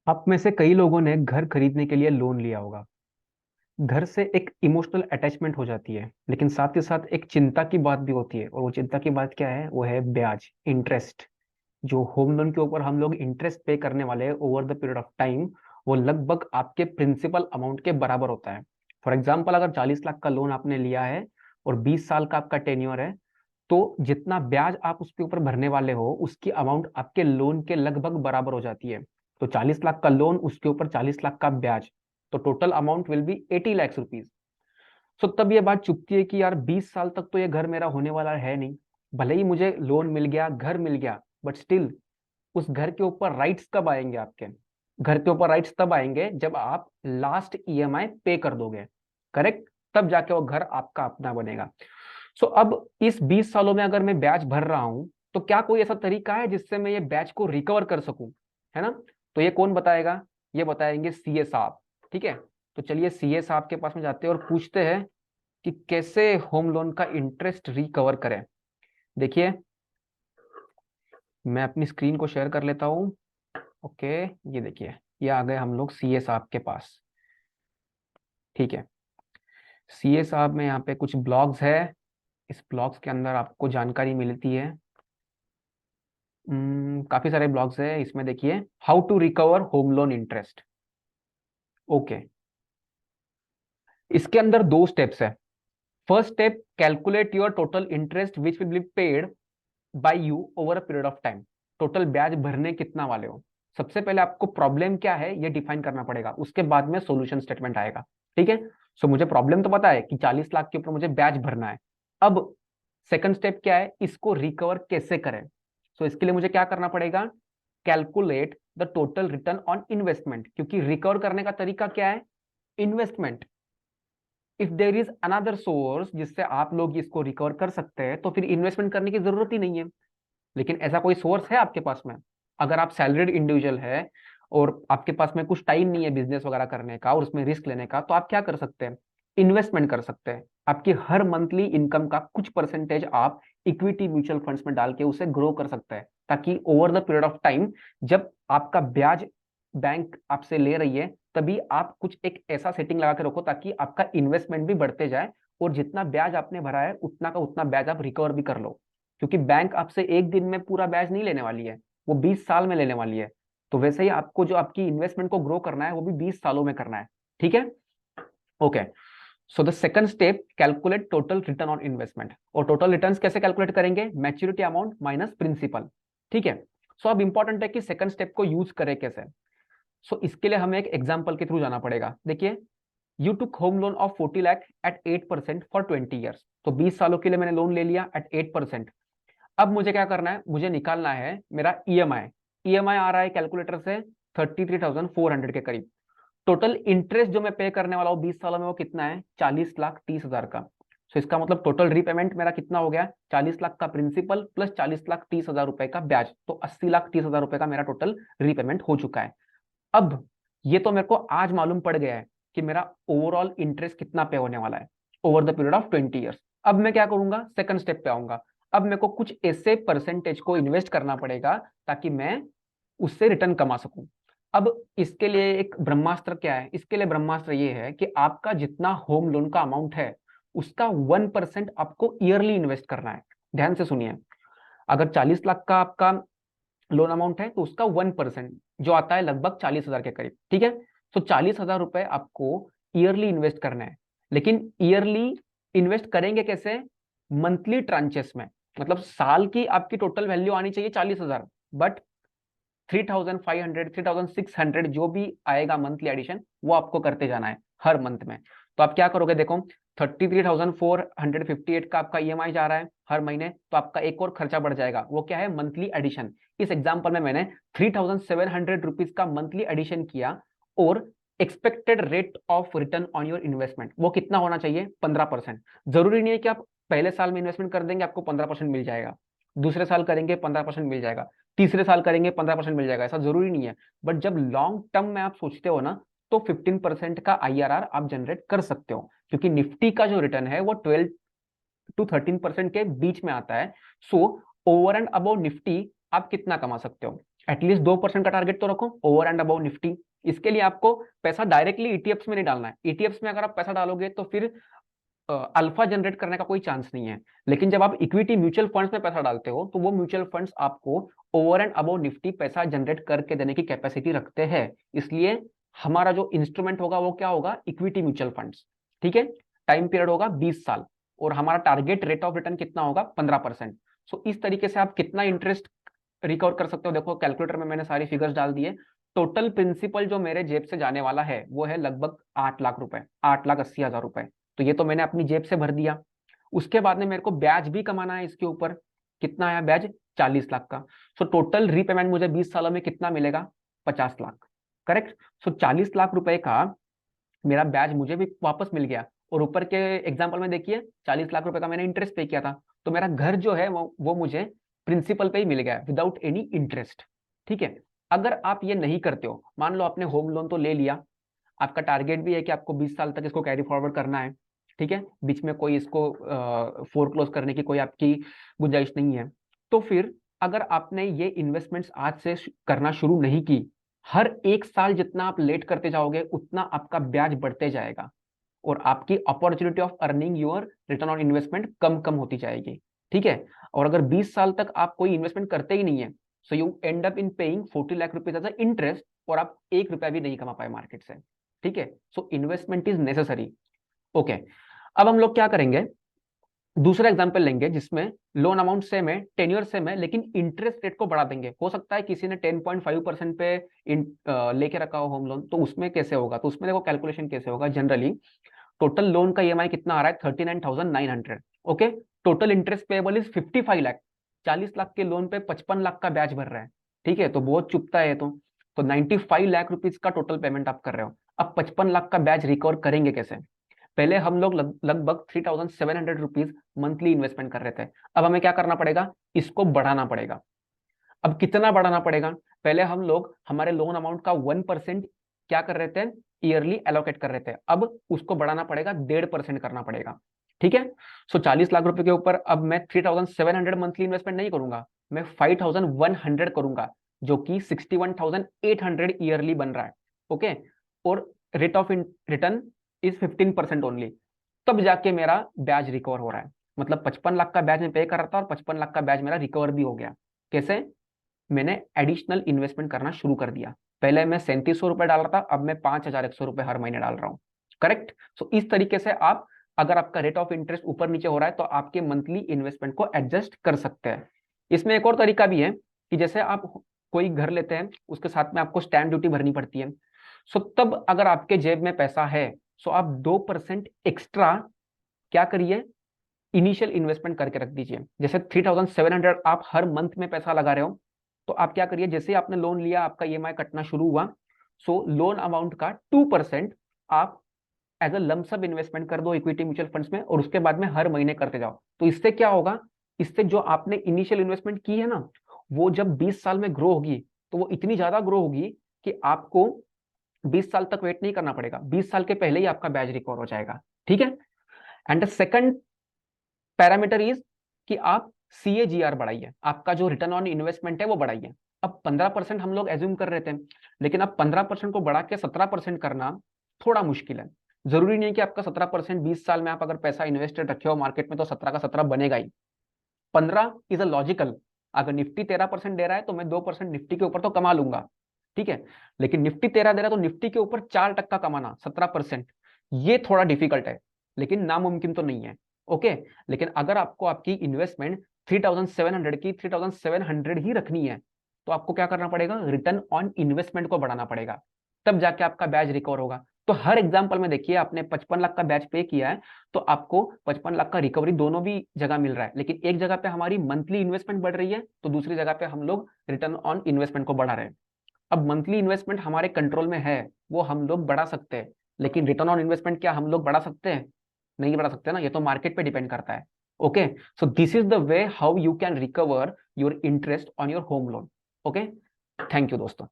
आप में से कई लोगों ने घर खरीदने के लिए लोन लिया होगा। घर से एक इमोशनल अटैचमेंट हो जाती है, लेकिन साथ के साथ एक चिंता की बात भी होती है। और वो चिंता की बात क्या है? वो है ब्याज, इंटरेस्ट। जो होम लोन के ऊपर हम लोग इंटरेस्ट पे करने वाले हैं over the period of time, वो लगभग आपके प्रिंसिपल अमाउंट के बराबर होता है। फॉर एग्जाम्पल, अगर 40 लाख का लोन आपने लिया है और 20 साल का आपका टेन्योर है, तो जितना ब्याज आप उसके ऊपर भरने वाले हो उसकी अमाउंट आपके लोन के लगभग बराबर हो जाती है। तो 40 लाख का लोन, उसके ऊपर 40 लाख का ब्याज, तो total amount will be 80 lakh rupees. So तब ये बात चुभती है कि यार 20 साल तक तो ये घर मेरा होने वाला है नहीं। भले ही मुझे लोन मिल गया, घर मिल गया, बट स्टिल उस घर के ऊपर राइट्स कब आएंगे आपके? घर के ऊपर राइट्स तब आएंगे जब आप लास्ट ईएमआई पे कर दोगे। करेक्ट? तब जाके वो घर आपका अपना बनेगा। सो अब इस 20 सालों में अगर मैं ब्याज भर रहा हूं, तो क्या कोई ऐसा तरीका है जिससे मैं ये ब्याज को रिकवर कर सकूं? है ना? तो ये कौन बताएगा? ये बताएंगे सीए साहब। ठीक है, तो चलिए सीए साहब के पास में जाते हैं और पूछते हैं कि कैसे होम लोन का इंटरेस्ट रिकवर करें। देखिए, मैं अपनी स्क्रीन को शेयर कर लेता हूँ। ओके, ये देखिए, ये आ गए हम लोग सीए साहब के पास। ठीक है, सीए साहब में यहाँ पे कुछ ब्लॉग्स है। इस ब्लॉग्स के अंदर आपको जानकारी मिलती है। काफी सारे ब्लॉग्स है इसमें। देखिए, how to recover home loan interest. Okay, इसके अंदर दो स्टेप्स है। First step, calculate your total interest which will be paid by you over a period of time. Total ब्याज भरने कितना वाले हो? सबसे पहले आपको प्रॉब्लम क्या है ये डिफाइन करना पड़ेगा, उसके बाद में सॉल्यूशन स्टेटमेंट आएगा। ठीक है, सो मुझे प्रॉब्लम तो पता है कि 40 लाख के ऊपर मुझे ब्याज भरना है। अब सेकंड स्टेप क्या है? इसको रिकवर कैसे करें? सो इसके लिए मुझे क्या करना पड़ेगा? Calculate the total return on investment. क्योंकि रिकवर करने का तरीका क्या है? Investment. If there is another source जिससे आप लोग इसको रिकवर कर सकते हैं, तो फिर इन्वेस्टमेंट करने की जरूरत ही नहीं है। लेकिन ऐसा कोई सोर्स है आपके पास में? अगर आप सैलरीड इंडिविजुअल है और आपके पास में कुछ टाइम नहीं है बिजनेस वगैरह करने का और उसमें रिस्क लेने का, तो आप क्या कर सकते हैं? इन्वेस्टमेंट कर सकते हैं। आपकी हर मंथली इनकम का कुछ परसेंटेज आप इक्विटी म्यूचुअल फंड्स में डाल के उसे ग्रो कर सकते हैं, ताकि over the period of time जब आपका ब्याज बैंक आपसे ले रही है, तभी आप कुछ एक ऐसा सेटिंग लगा के रखो ताकि आपका इन्वेस्टमेंट भी बढ़ते जाए और जितना ब्याज आपने भरा है उतना का उतना ब्याज आप रिकवर भी कर लो। क्योंकि बैंक आपसे एक दिन में पूरा ब्याज नहीं लेने वाली है, वो 20 साल में लेने वाली है। तो वैसे ही आपको जो आपकी इन्वेस्टमेंट को ग्रो करना है वो भी 20 सालों में करना है। ठीक है? Okay, so the second step, calculate total return on investment. और टोटल रिटर्न्स कैसे कैलकुलेट करेंगे? Maturity amount minus principal. ठीक है, सो अब इंपॉर्टेंट है कि सेकंड स्टेप को यूज करें कैसे। सो इसके लिए हमें एक एग्जांपल के थ्रू जाना पड़ेगा। देखिए, you took home loan of 40 lakh at 8% for 20 years. तो 20 सालों के लिए मैंने लोन ले लिया एट 8%। अब मुझे क्या करना है? मुझे निकालना है मेरा ईएमआई। ईएमआई आ रहा है कैलकुलेटर से 33,400 के करीब। टोटल इंटरेस्ट जो मैं पे करने वाला हूँ 20 सालों में वो कितना है? 40,30,000 का। सो इसका मतलब टोटल रीपेमेंट मेरा कितना हो गया? 40 लाख का प्रिंसिपल प्लस 40,30,000 रुपए का ब्याज, तो 80,30,000 रुपए का मेरा टोटल रीपेमेंट हो चुका है। अब ये तो मेरे को आज मालूम पड़ गया है कि मेरा ओवरऑल इंटरेस्ट कितना पे होने वाला है over the period of 20 years. अब मैं क्या करूंगा? सेकंड स्टेप पे आऊंगा। अब मेरे को कुछ ऐसे परसेंटेज को इन्वेस्ट करना पड़ेगा ताकि मैं उससे रिटर्न कमा सकूं। अब इसके लिए एक ब्रह्मास्त्र क्या है? इसके लिए ब्रह्मास्त्र ये है कि आपका जितना होम लोन का अमाउंट है उसका 1% आपको ईयरली इन्वेस्ट करना है। ध्यान से सुनिए, अगर 40 लाख का आपका लोन अमाउंट है तो उसका 1% जो आता है लगभग 40,000 के करीब। ठीक है, तो 40,000 रुपए आपको ईयरली इन्वेस्ट करना है। लेकिन ईयरली इन्वेस्ट करेंगे कैसे? मंथली ट्रांचेस में। मतलब साल की आपकी टोटल वैल्यू आनी चाहिए 40,000, बट 3,500 3,600 जो भी आएगा मंथली एडिशन वो आपको करते जाना है हर मंथ में। तो आप क्या करोगे? देखो, 33,458 का आपका ईएमआई जा रहा है हर महीने, तो आपका एक और खर्चा बढ़ जाएगा। वो क्या है? Monthly addition. इस एग्जाम्पल में मैंने 3,700 रुपीज का मंथली एडिशन किया और expected rate of return on your investment वो कितना होना चाहिए? 15%। जरूरी नहीं है कि आप पहले साल में इन्वेस्टमेंट कर देंगे आपको 15% मिल जाएगा, दूसरे साल करेंगे 15% मिल जाएगा, तीसरे साल करेंगे 15% मिल जाएगा, ऐसा जरूरी नहीं है। बट जब लॉन्ग टर्म में आप सोचते हो ना, तो 15% का आईआरआर आप जनरेट कर सकते हो, क्योंकि निफ्टी का जो रिटर्न है वो 12 to 13% के बीच में आता है। So over and above Nifty आप कितना कमा सकते हो? एटलीस्ट 2% का टारगेट तो रखो ओवर एंड अबाउ निफ्टी। इसके लिए आपको पैसा डायरेक्टली ईटीएफ्स में नहीं डालना है। ईटीएफ्स में अगर आप पैसा डालोगे तो फिर अल्फा जनरेट करने का कोई चांस नहीं है। लेकिन जब आप इक्विटी म्यूचुअल फंड्स में पैसा डालते हो तो वो म्यूचुअल फंड्स आपको ओवर एंड अबाउ निफ्टी पैसा जनरेट करके देने की कैपेसिटी रखते हैं। इसलिए हमारा जो इंस्ट्रूमेंट होगा वो क्या होगा, इक्विटी म्यूचुअल फंड्स। ठीक है, टाइम पीरियड होगा 20 साल और हमारा टारगेट रेट ऑफ रिटर्न कितना होगा, 15%। सो इस तरीके से आप कितना इंटरेस्ट रिकवर कर सकते हो, देखो कैलकुलेटर में मैंने सारी फिगर्स डाल दिए। टोटल प्रिंसिपल जो मेरे जेब से जाने वाला है वो है लगभग 8 लाख रुपए, 8,80,000 रुपए। तो ये तो मैंने अपनी जेब से भर दिया। उसके बाद में मेरे को ब्याज भी कमाना है इसके ऊपर। कितना आया ब्याज, 40 लाख का। सो टोटल रीपेमेंट मुझे 20 सालों में कितना मिलेगा, 50 लाख। करेक्ट। सो 40 लाख रुपए का मेरा ब्याज मुझे भी वापस मिल गया। और ऊपर के एग्जाम्पल में देखिए 40 लाख रुपए का मैंने इंटरेस्ट पे किया था, तो मेरा घर जो है वो मुझे प्रिंसिपल पे ही मिल गया विदाउट एनी इंटरेस्ट। ठीक है। अगर आप ये नहीं करते हो, मान लो आपने होम लोन तो ले लिया, आपका टारगेट भी है कि आपको 20 साल तक इसको कैरी फॉरवर्ड करना है। ठीक है, बीच में कोई इसको फोरक्लोज करने की कोई आपकी गुंजाइश नहीं है। तो फिर अगर आपने ये इन्वेस्टमेंट्स आज से करना शुरू नहीं की, हर एक साल जितना आप लेट करते जाओगे उतना आपका ब्याज बढ़ते जाएगा और आपकी opportunity of earning your return on investment कम कम होती जाएगी। ठीक है। और अगर 20 साल तक आप कोई इन्वेस्टमेंट करते ही नहीं है, so you end up in paying 40 lakh rupees as a interest और आप 1 रुपया भी नहीं कमा पाए मार्केट से। ठीक है। So investment is necessary. Okay, अब हम लोग क्या करेंगे, दूसरा एग्जांपल लेंगे जिसमें लोन अमाउंट सेम है, टेन्योर सेम है, लेकिन इंटरेस्ट रेट को बढ़ा देंगे। हो सकता है किसी ने 10.5% पे लेके रखा हो होम लोन, तो उसमें कैसे होगा, तो उसमें देखो कैलकुलेशन कैसे होगा। जनरली टोटल लोन का ईएमआई कितना आ रहा है, 39,900। Okay, total interest payable is 55 lakh. 40 lakh के लोन पे 55 लाख का ब्याज भर रहा है। ठीक है, तो बहुत चुभता है। तो 95 लाख रुपीज का टोटल पेमेंट आप कर रहे हो। अब 55 लाख का ब्याज रिकवर करेंगे कैसे। पहले हम लोग लगभग 3,700 रुपीज मंथली इन्वेस्टमेंट कर रहे थे। अब हमें क्या करना पड़ेगा, इसको बढ़ाना पड़ेगा। अब कितना बढ़ाना पड़ेगा, पहले हम लोग हमारे लोन अमाउंट का 1% क्या कर रहे थे, ईयरली एलोकेट कर रहे थे। अब उसको बढ़ाना पड़ेगा, 1.5% करना पड़ेगा। ठीक है। सो 40 लाख रुपए के ऊपर अब मैं 3,700 मंथली इन्वेस्टमेंट नहीं करूंगा, मैं 5,100 करूंगा, जो कि 61,800 ईयरली बन रहा है। ओके, और rate of return is 15% only. तब जाके मेरा ब्याज रिकवर हो रहा है। मतलब 55 लाख का ब्याज मैं पे कर रहा था और 55 लाख का ब्याज मेरा रिकवर भी हो गया। कैसे, मैंने एडिशनल इन्वेस्टमेंट करना शुरू कर दिया। पहले मैं 3700 रुपए डाल रहा था, अब मैं 5,100 रुपए हर महीने डाल रहा हूँ। करेक्ट। सो इस तरीके से आप, अगर आपका रेट ऑफ इंटरेस्ट ऊपर नीचे हो रहा है तो आपके मंथली इन्वेस्टमेंट को एडजस्ट कर सकते हैं। इसमें एक और तरीका भी है कि जैसे आप कोई घर लेते हैं, उसके साथ में आपको स्टैंप ड्यूटी भरनी पड़ती है। सो तब अगर आपके जेब में पैसा है, सो आप 2% एक्स्ट्रा क्या करिए, इनिशियल इन्वेस्टमेंट करके रख दीजिए। जैसे 3,700 आप हर मंथ में पैसा लगा रहे हो, तो आप क्या करिए, जैसे आपने लोन लिया, आपका ईएमआई कटना शुरू हुआ, सो लोन अमाउंट का 2% आप एज अ लमसम इन्वेस्टमेंट कर दो इक्विटी म्यूचुअल फंड्स में, और उसके बाद में हर महीने करते जाओ। तो इससे क्या होगा, इससे जो आपने इनिशियल इन्वेस्टमेंट की है ना, वो जब 20 साल में ग्रो होगी तो वो इतनी ज्यादा ग्रो होगी कि आपको 20 साल तक वेट नहीं करना पड़ेगा, 20 साल के पहले ही आपका ब्याज रिकवर हो जाएगा। ठीक है। And the second parameter is कि आप CAGR बढ़ाइए, आपका जो रिटर्न ऑन इन्वेस्टमेंट है वो बढ़ाइए। अब 15% हम लोग एज्यूम कर रहे थे, लेकिन अब 15% को बढ़ा के 17% करना थोड़ा मुश्किल है। जरूरी नहीं कि आपका 17%, 20 साल में आप अगर पैसा इन्वेस्टेड रखे हो मार्केट में तो 17 का 17 बनेगा ही। 15 इज अ लॉजिकल। अगर निफ्टी 13% दे रहा है तो मैं 2% निफ्टी के ऊपर तो कमा लूंगा। ठीक है, लेकिन निफ्टी 13 दे रहा है तो निफ्टी के ऊपर 4% कमाना, 17%, ये थोड़ा डिफिकल्ट है, लेकिन नामुमकिन तो नहीं है। ओके, लेकिन अगर आपको आपकी इन्वेस्टमेंट 3,700 की 3,700 ही रखनी है, तो आपको क्या करना पड़ेगा, रिटर्न ऑन इन्वेस्टमेंट को बढ़ाना पड़ेगा, तब जाके आपका ब्याज रिकवर होगा। तो हर एग्जाम्पल में देखिए, आपने 55 लाख का ब्याज पे किया है, तो आपको 55 लाख का रिकवरी दोनों भी जगह मिल रहा है। लेकिन एक जगह पे हमारी मंथली इन्वेस्टमेंट बढ़ रही है, तो दूसरी जगह पे हम लोग रिटर्न ऑन इन्वेस्टमेंट को बढ़ा रहे हैं। अब मंथली इन्वेस्टमेंट हमारे कंट्रोल में है, वो हम लोग बढ़ा सकते हैं, लेकिन रिटर्न ऑन इन्वेस्टमेंट क्या हम लोग बढ़ा सकते हैं, नहीं बढ़ा सकते ना, ये तो मार्केट पे डिपेंड करता है। Okay, so this is the way how you can recover your interest on your home loan. Okay, thank you दोस्तों।